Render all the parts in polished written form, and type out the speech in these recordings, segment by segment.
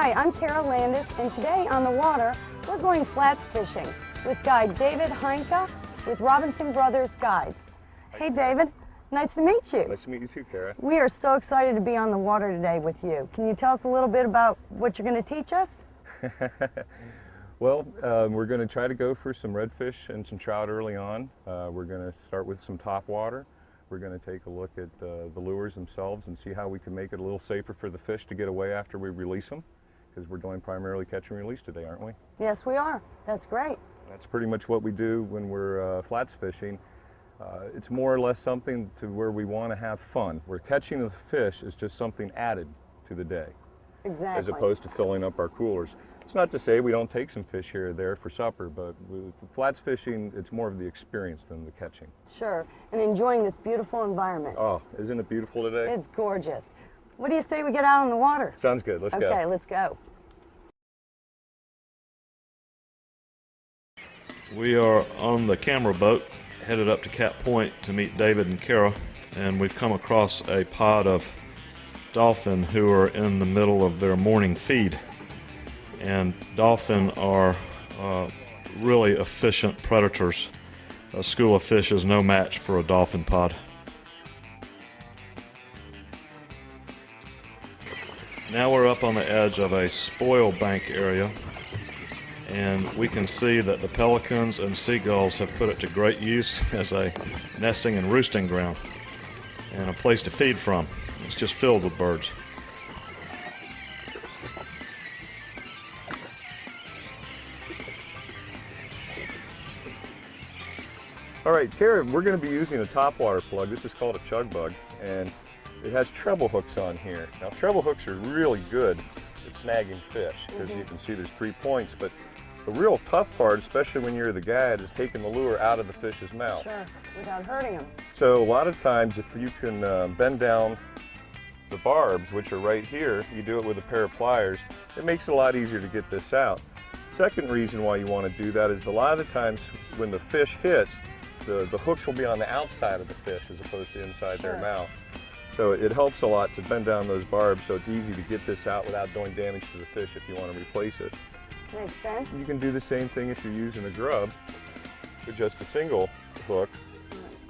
Hi, I'm Carol Landis, and today on the water, we're going flats fishing with guide David Heinke with Robinson Brothers Guides. Hey David, nice to meet you. Nice to meet you too, Kara. We are so excited to be on the water today with you. Can you tell us a little bit about what you're going to teach us? Well, we're going to try to go for some redfish and some trout early on. We're going to start with some topwater. We're going to take a look at the lures themselves and see how we can make it a little safer for the fish to get away after we release them, because we're doing primarily catch and release today, aren't we? Yes, we are. That's great. That's pretty much what we do when we're flats fishing. It's more or less something to where we want to have fun. Where catching the fish is just something added to the day. Exactly. As opposed to filling up our coolers. It's not to say we don't take some fish here or there for supper, but with flats fishing, it's more of the experience than the catching. Sure, and enjoying this beautiful environment. Oh, isn't it beautiful today? It's gorgeous. What do you say we get out on the water? Sounds good, let's go. Okay, let's go. We are on the camera boat, headed up to Cat Point to meet David and Kara, and we've come across a pod of dolphin who are in the middle of their morning feed. And dolphin are really efficient predators. A school of fish is no match for a dolphin pod. Now we're up on the edge of a spoil bank area, and we can see that the pelicans and seagulls have put it to great use as a nesting and roosting ground and a place to feed from. It's just filled with birds. All right, Kara, we're going to be using a topwater plug. This is called a chug bug, and it has treble hooks on here. Now, treble hooks are really good at snagging fish, because you can see there's 3 points, but the real tough part, especially when you're the guide, is taking the lure out of the fish's mouth. Sure, without hurting them. So a lot of times, if you can bend down the barbs, which are right here, you do it with a pair of pliers, it makes it a lot easier to get this out. Second reason why you want to do that is a lot of the times when the fish hits, the hooks will be on the outside of the fish as opposed to inside their mouth. So it helps a lot to bend down those barbs so it's easy to get this out without doing damage to the fish if you want to replace it. Makes sense. You can do the same thing if you're using a grub with just a single hook,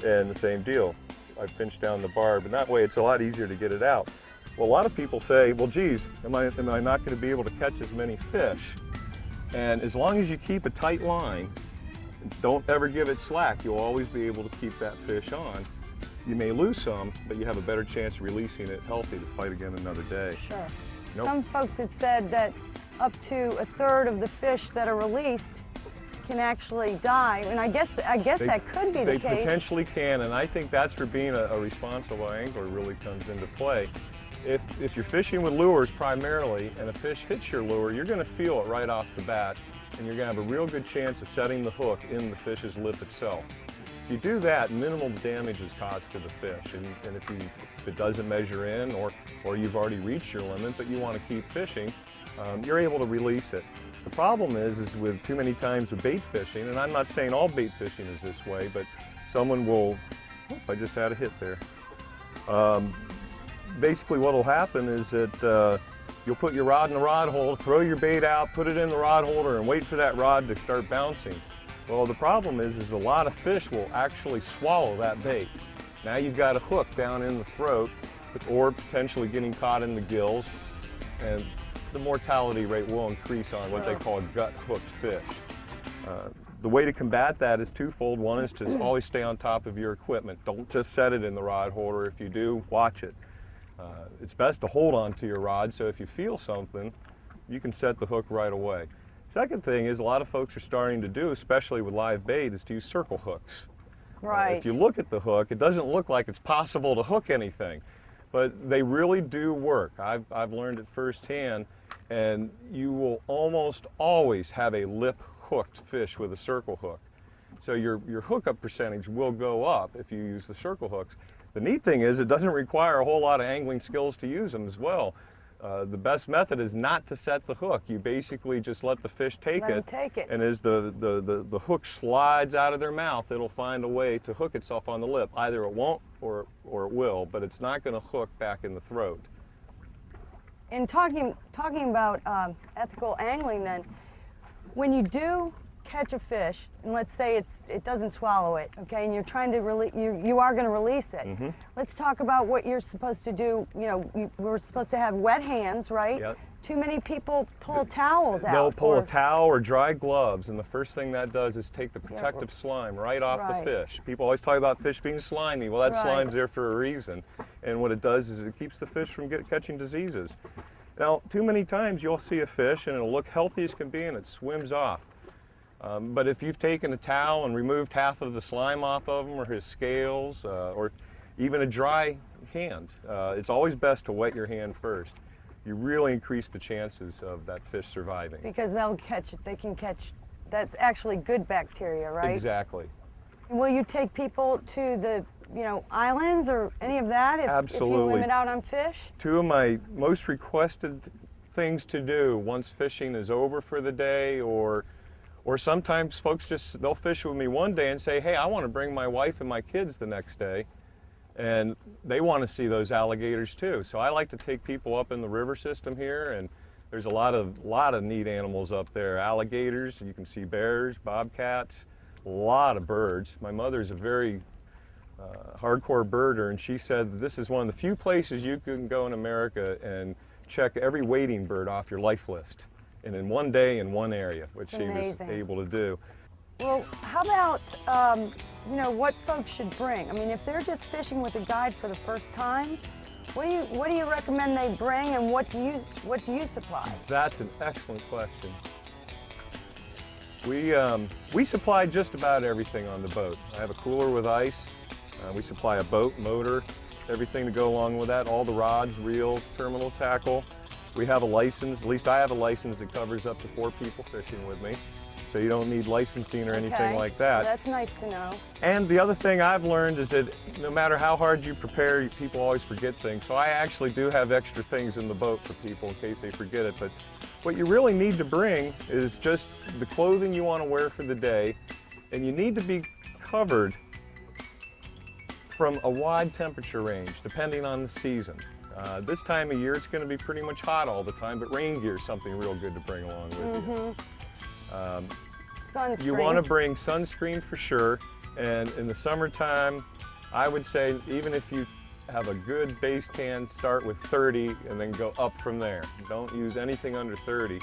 and the same deal. I've pinched down the barb, and that way it's a lot easier to get it out. Well, a lot of people say, well, geez, am I not going to be able to catch as many fish? And as long as you keep a tight line, don't ever give it slack, you'll always be able to keep that fish on. You may lose some, but you have a better chance of releasing it healthy to fight again another day. Sure. Nope. Some folks have said that up to a third of the fish that are released can actually die, and I guess that could be the case. They potentially can, and I think that's where being a responsible angler really comes into play. If you're fishing with lures primarily, and a fish hits your lure, you're going to feel it right off the bat, and you're going to have a real good chance of setting the hook in the fish's lip itself. If you do that, minimal damage is caused to the fish, and if it doesn't measure in, or you've already reached your limit, but you want to keep fishing, you're able to release it. The problem is with too many times with bait fishing, and I'm not saying all bait fishing is this way, but someone will, I just had a hit there. Basically what will happen is that you'll put your rod in the rod holder, throw your bait out, put it in the rod holder, and wait for that rod to start bouncing. Well, the problem is a lot of fish will actually swallow that bait. Now you've got a hook down in the throat, or potentially getting caught in the gills, and the mortality rate will increase on what they call gut-hooked fish. The way to combat that is twofold. One is to always stay on top of your equipment. Don't just set it in the rod holder. If you do, watch it. It's best to hold on to your rod, so if you feel something, you can set the hook right away. Second thing is a lot of folks are starting to do, especially with live bait, is to use circle hooks. Right. If you look at the hook, it doesn't look like it's possible to hook anything, but they really do work. I've learned it firsthand, and you will almost always have a lip-hooked fish with a circle hook. So your hookup percentage will go up if you use the circle hooks. The neat thing is it doesn't require a whole lot of angling skills to use them as well. The best method is not to set the hook. You basically just let the fish take it, and as the hook slides out of their mouth, it'll find a way to hook itself on the lip. Either it won't or it will, but it's not going to hook back in the throat. in talking about ethical angling, then, when you do catch a fish, and let's say it doesn't swallow it, okay, and you're trying to you are going to release it. Mm-hmm. Let's talk about what you're supposed to do. You know, we're supposed to have wet hands, right? Yep. Too many people pull towels out. They'll pull a towel or dry gloves, and the first thing that does is take the protective slime right off Right. the fish. People always talk about fish being slimy. Well, that Right. slime's there for a reason, and what it does is it keeps the fish from catching diseases. Now, too many times you'll see a fish and it'll look healthy as can be and it swims off. But if you've taken a towel and removed half of the slime off of him or his scales or even a dry hand, it's always best to wet your hand first. You really increase the chances of that fish surviving. Because they'll catch it. They can catch. That's actually good bacteria, right? Exactly. Will you take people to the, you know, islands or any of that if Absolutely. you limit out on fish? Two of my most requested things to do once fishing is over for the day, or sometimes folks they'll fish with me one day and say, hey, I want to bring my wife and my kids the next day, and they want to see those alligators too. So I like to take people up in the river system here, and there's a lot of neat animals up there. Alligators, you can see bears, bobcats, a lot of birds. My mother's a very hardcore birder, and she said this is one of the few places you can go in America and check every wading bird off your life list, and in one day in one area, which she was able to do. Well, how about, you know, what folks should bring? I mean, if they're just fishing with a guide for the first time, what do you recommend they bring, and what do you supply? That's an excellent question. We supply just about everything on the boat. I have a cooler with ice. We supply a boat, motor, everything to go along with that, all the rods, reels, terminal tackle. We have a license, at least I have a license that covers up to 4 people fishing with me. So you don't need licensing or anything like that. Well, that's nice to know. And the other thing I've learned is that no matter how hard you prepare, people always forget things. So I actually do have extra things in the boat for people in case they forget it. But what you really need to bring is just the clothing you want to wear for the day, and you need to be covered from a wide temperature range, depending on the season. This time of year, it's going to be pretty much hot all the time, but rain gear is something real good to bring along with you. Sunscreen. You want to bring sunscreen for sure, and in the summertime, I would say even if you have a good base tan, start with 30 and then go up from there. Don't use anything under 30.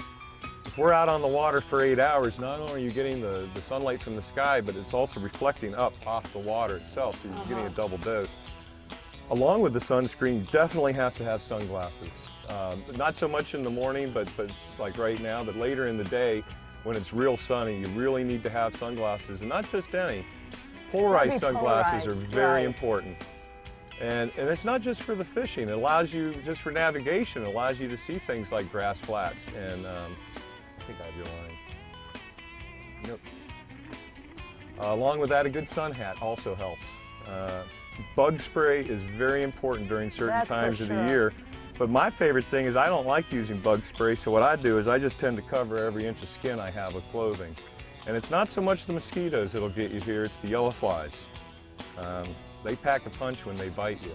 If we're out on the water for 8 hours, not only are you getting the sunlight from the sky, but it's also reflecting up off the water itself, so you're getting a double dose. Along with the sunscreen, you definitely have to have sunglasses. Not so much in the morning, but like right now, but later in the day, when it's real sunny, you really need to have sunglasses, and not just any. Polarized sunglasses are very important. And it's not just for the fishing. It allows you, just for navigation, it allows you to see things like grass flats. And I think I have your line. Yep. Along with that, a good sun hat also helps. Bug spray is very important during certain times of the year. But my favorite thing is I don't like using bug spray, so what I do is I just tend to cover every inch of skin I have with clothing. And it's not so much the mosquitoes that'll get you here, it's the yellow flies. They pack a punch when they bite you.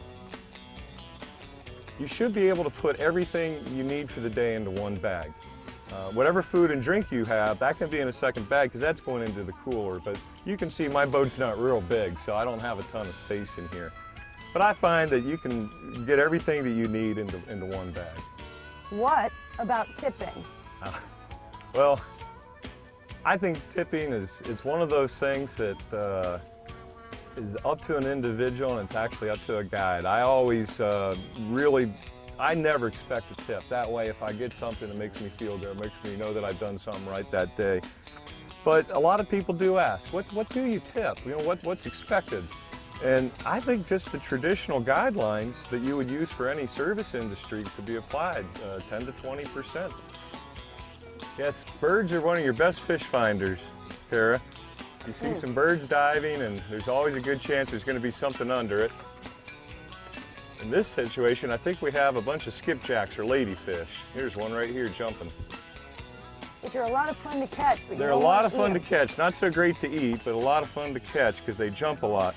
You should be able to put everything you need for the day into one bag. Whatever food and drink you have, that can be in a second bag because that's going into the cooler. But you can see my boat's not real big, so I don't have a ton of space in here. But I find that you can get everything that you need into one bag. What about tipping? Well, I think tipping it's one of those things that is up to an individual, and it's actually up to a guide. I always I never expect a tip. That way, if I get something that makes me feel good, makes me know that I've done something right that day. But a lot of people do ask, what do you tip? You know, what's expected? And I think just the traditional guidelines that you would use for any service industry could be applied, 10 to 20%. Yes, birds are one of your best fish finders, Kara. You see some birds diving, and there's always a good chance there's going to be something under it. In this situation, I think we have a bunch of skipjacks or ladyfish. Here's one right here jumping. Which are a lot of fun to catch. But they're a lot of fun to catch. Not so great to eat, but a lot of fun to catch because they jump a lot.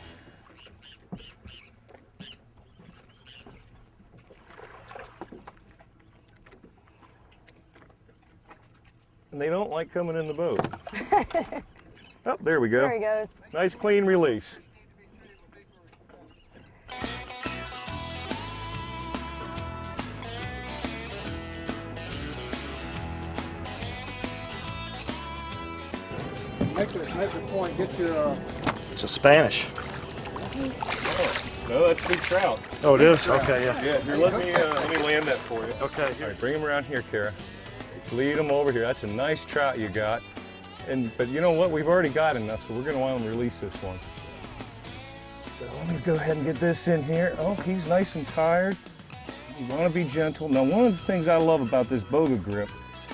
and they don't like coming in the boat. Oh, there we go. There he goes. Nice clean release. Make the point, get your... It's a Spanish. No, that's big trout. Oh, it is? Okay, yeah. Yeah, here, let me land that for you. Okay. All right, bring him around here, Kara. Lead him over here. That's a nice trout you got. But you know what? We've already got enough, so we're going to want him to release this one. So let me go ahead and get this in here. Oh, he's nice and tired. You want to be gentle. Now, one of the things I love about this boga grip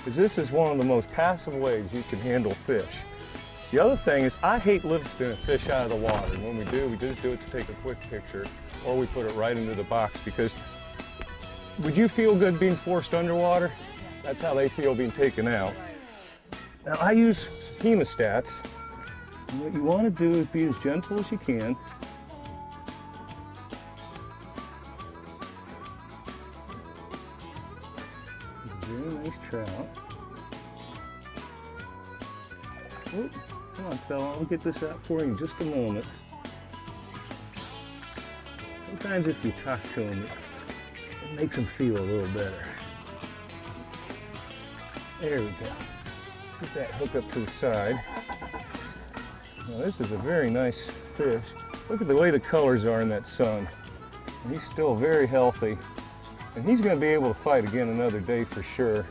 is this is one of the most passive ways you can handle fish. The other thing is I hate lifting a fish out of the water. And when we do, we just do it to take a quick picture, or we put it right into the box, because would you feel good being forced underwater? That's how they feel being taken out. Now I use hemostats. And what you want to do is be as gentle as you can. Very nice trout. Oh, come on, fella. I'll get this out for you in just a moment. Sometimes if you talk to them, it makes them feel a little better. There we go. Get that hook up to the side. Now this is a very nice fish. Look at the way the colors are in that sun. And he's still very healthy. And he's going to be able to fight again another day for sure.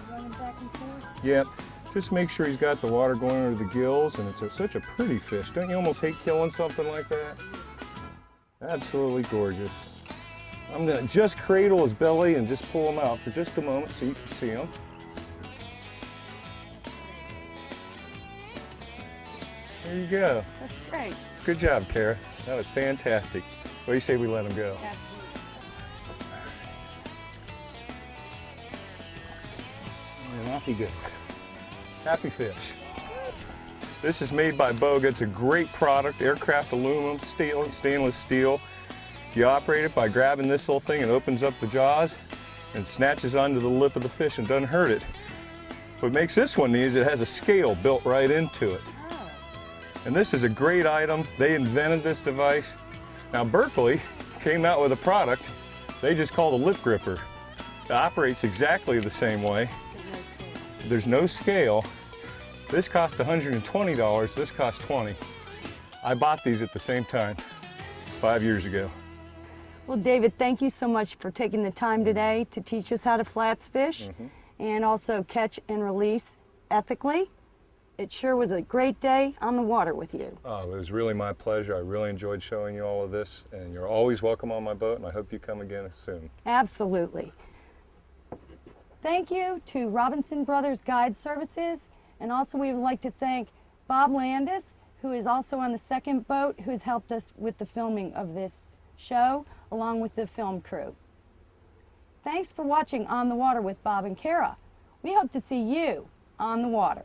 Running back and forth? Yep. Just make sure he's got the water going under the gills, and it's such a pretty fish. Don't you almost hate killing something like that? Absolutely gorgeous. I'm going to just cradle his belly and just pull him out for just a moment so you can see him. There you go. That's great. Good job, Kara. That was fantastic. What do you say we let him go? Absolutely. And off he goes. Happy fish. This is made by Boga. It's a great product, aircraft aluminum, steel, and stainless steel. You operate it by grabbing this little thing, and opens up the jaws and snatches onto the lip of the fish and doesn't hurt it. What makes this one neat is it has a scale built right into it. Oh. And this is a great item. They invented this device. Now Berkeley came out with a product they just call the lip gripper. It operates exactly the same way. There's no scale. This cost $120, this cost $20. I bought these at the same time 5 years ago. Well, David, thank you so much for taking the time today to teach us how to flats fish and also catch and release ethically. It sure was a great day on the water with you. Oh, it was really my pleasure. I really enjoyed showing you all of this, and you're always welcome on my boat, and I hope you come again soon. Absolutely. Thank you to Robinson Brothers Guide Services, and also we would like to thank Bob Landis, who is also on the second boat, who has helped us with the filming of this show, along with the film crew. Thanks for watching On the Water with Bob and Kara. We hope to see you on the water.